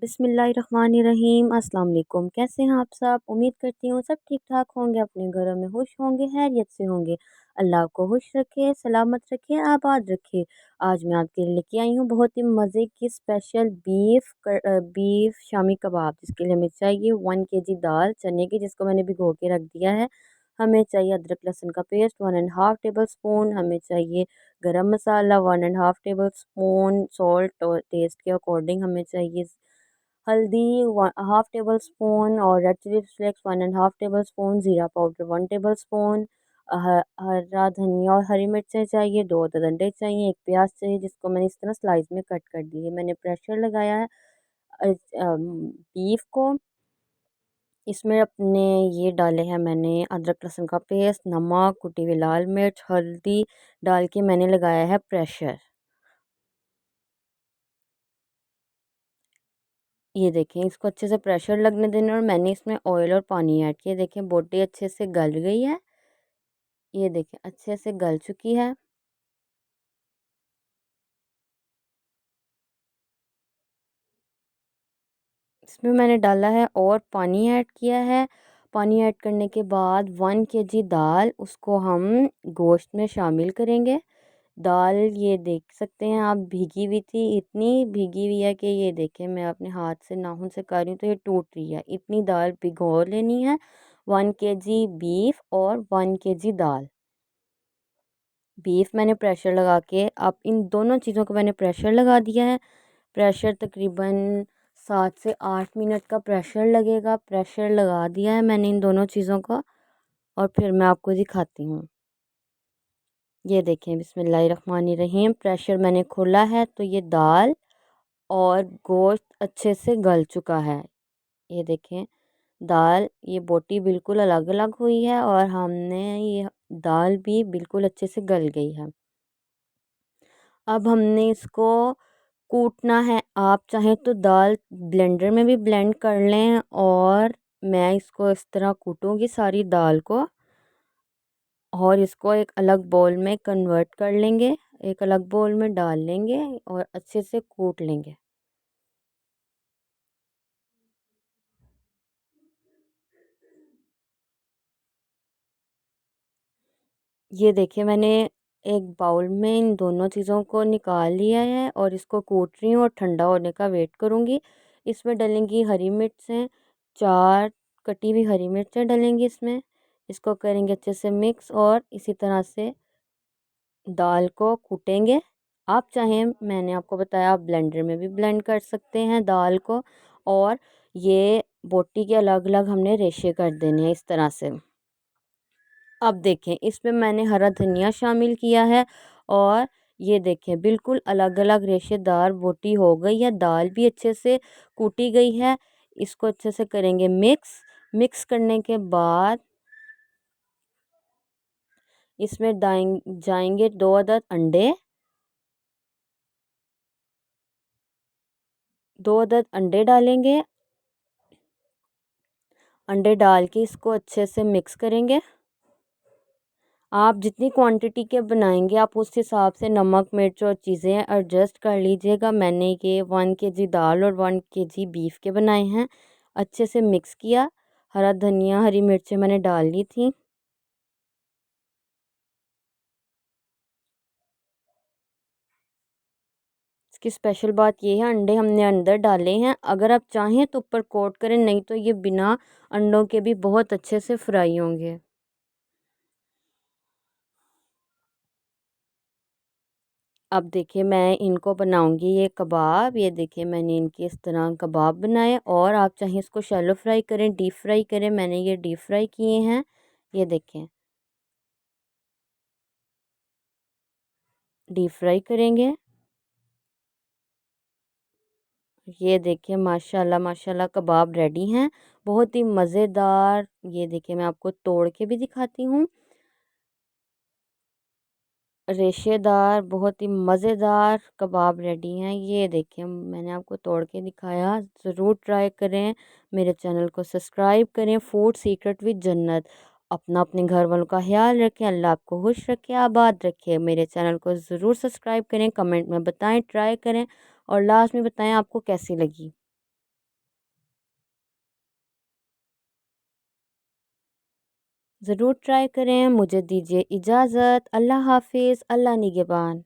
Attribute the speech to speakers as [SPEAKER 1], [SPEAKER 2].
[SPEAKER 1] बिस्मिल्लाहिर्रहमानिर्रहीम अस्सलाम वालेकुम। कैसे हैं आप सब? उम्मीद करती हूँ सब ठीक ठाक होंगे, अपने घरों में खुश होंगे, खैरियत से होंगे। अल्लाह आपको खुश रखे, सलामत रखे, आबाद रखे। आज मैं आपके लिए लेके आई हूँ बहुत ही मज़े की स्पेशल बीफ शामी कबाब, जिसके लिए हमें चाहिए 1 kg दाल चने की, जिसको मैंने भिगो के रख दिया है। हमें चाहिए अदरक लहसुन का पेस्ट 1.5 टेबल स्पून। हमें चाहिए गरम मसाला 1.5 टेबल स्पून, सॉल्ट और टेस्ट के अकॉर्डिंग। हमें चाहिए हल्दी 1/2 टेबल स्पून, और red chilli flakes 1.5 table spoon, ज़ीरा पाउडर 1 टेबल स्पून। हरा धनिया और हरी मिर्चें चाहिए, 2 अंडे चाहिए, एक प्याज चाहिए, जिसको मैंने इस तरह स्लाइस में कट कर दी है। मैंने प्रेशर लगाया है बीफ को। इसमें अपने ये डाले हैं मैंने अदरक लहसुन का पेस्ट, नमक, कुटी हुई लाल मिर्च, हल्दी डाल के मैंने लगाया है प्रेशर। ये देखें, इसको अच्छे से प्रेशर लगने देना, और मैंने इसमें ऑयल और पानी ऐड किया। देखें बोटी अच्छे से गल गई है। ये देखें अच्छे से गल चुकी है। इसमें मैंने डाला है और पानी ऐड किया है। पानी ऐड करने के बाद 1 kg दाल, उसको हम गोश्त में शामिल करेंगे। दाल ये देख सकते हैं आप, भीगी हुई थी, इतनी भीगी हुई है कि ये देखें, मैं अपने हाथ से नाखून से कर रही हूँ तो ये टूट रही है। इतनी दाल भिगो लेनी है। 1 kg बीफ और 1 kg दाल। बीफ मैंने प्रेशर लगा के, अब इन दोनों चीज़ों को मैंने प्रेशर लगा दिया है। प्रेशर तकरीबन 7 से 8 मिनट का प्रेशर लगेगा। प्रेशर लगा दिया है मैंने इन दोनों चीज़ों को, और फिर मैं आपको दिखाती हूँ। ये देखें, बिस्मिल्लाहिर्रहमानिर्रहीम, प्रेशर मैंने खोला है तो ये दाल और गोश्त अच्छे से गल चुका है। ये देखें, दाल ये बोटी बिल्कुल अलग अलग हुई है, और हमने ये दाल भी बिल्कुल अच्छे से गल गई है। अब हमने इसको कूटना है। आप चाहें तो दाल ब्लेंडर में भी ब्लेंड कर लें, और मैं इसको इस तरह कूटूंगी सारी दाल को, और इसको एक अलग बोल में कन्वर्ट कर लेंगे, एक अलग बोल में डाल लेंगे और अच्छे से कूट लेंगे। ये देखिए, मैंने एक बाउल में इन दोनों चीज़ों को निकाल लिया है, और इसको कूट रही हूँ और ठंडा होने का वेट करूँगी। इसमें डलेंगी हरी मिर्चें, 4 कटी हुई हरी मिर्चें डलेंगी इसमें। इसको करेंगे अच्छे से मिक्स, और इसी तरह से दाल को कूटेंगे। आप चाहें, मैंने आपको बताया, आप ब्लेंडर में भी ब्लेंड कर सकते हैं दाल को। और ये बोटी के अलग अलग हमने रेशे कर देने हैं इस तरह से। अब देखें, इसमें मैंने हरा धनिया शामिल किया है, और ये देखें बिल्कुल अलग अलग रेशेदार बोटी हो गई है। दाल भी अच्छे से कूटी गई है। इसको अच्छे से करेंगे मिक्स। मिक्स करने के बाद इसमें जाएंगे 2 अदद अंडे। 2 अदद अंडे डालेंगे। अंडे डाल के इसको अच्छे से मिक्स करेंगे। आप जितनी क्वांटिटी के बनाएंगे, आप उस हिसाब से नमक मिर्च और चीज़ें एडजस्ट कर लीजिएगा। मैंने ये 1 kg दाल और 1 kg बीफ के बनाए हैं। अच्छे से मिक्स किया। हरा धनिया हरी मिर्चें मैंने डाल ली थी। इसकी स्पेशल बात ये है, अंडे हमने अंदर डाले हैं। अगर आप चाहें तो ऊपर कोट करें, नहीं तो ये बिना अंडों के भी बहुत अच्छे से फ्राई होंगे। अब देखिए, मैं इनको बनाऊंगी ये कबाब। ये देखिए, मैंने इनके इस तरह कबाब बनाए, और आप चाहें इसको शैलो फ्राई करें, डीप फ्राई करें। मैंने ये डीप फ्राई किए हैं। ये देखें, डीप फ्राई करेंगे। ये देखिए, माशाल्लाह माशाल्लाह कबाब रेडी हैं, बहुत ही मज़ेदार। ये देखिए, मैं आपको तोड़ के भी दिखाती हूँ। रेशेदार, बहुत ही मज़ेदार कबाब रेडी हैं। ये देखिए, मैंने आपको तोड़ के दिखाया। ज़रूर ट्राई करें। मेरे चैनल को सब्सक्राइब करें। फूड सीक्रेट विद जन्नत। अपना अपने घर वालों का ख्याल रखें। अल्लाह आपको खुश रखे, आबाद रखे। मेरे चैनल को ज़रूर सब्सक्राइब करें। कमेंट में बताएं, ट्राई करें, और लास्ट में बताएं आपको कैसी लगी। ज़रूर ट्राई करें। मुझे दीजिए इजाज़त। अल्लाह हाफ़िज़। अल्लाह निगहबान।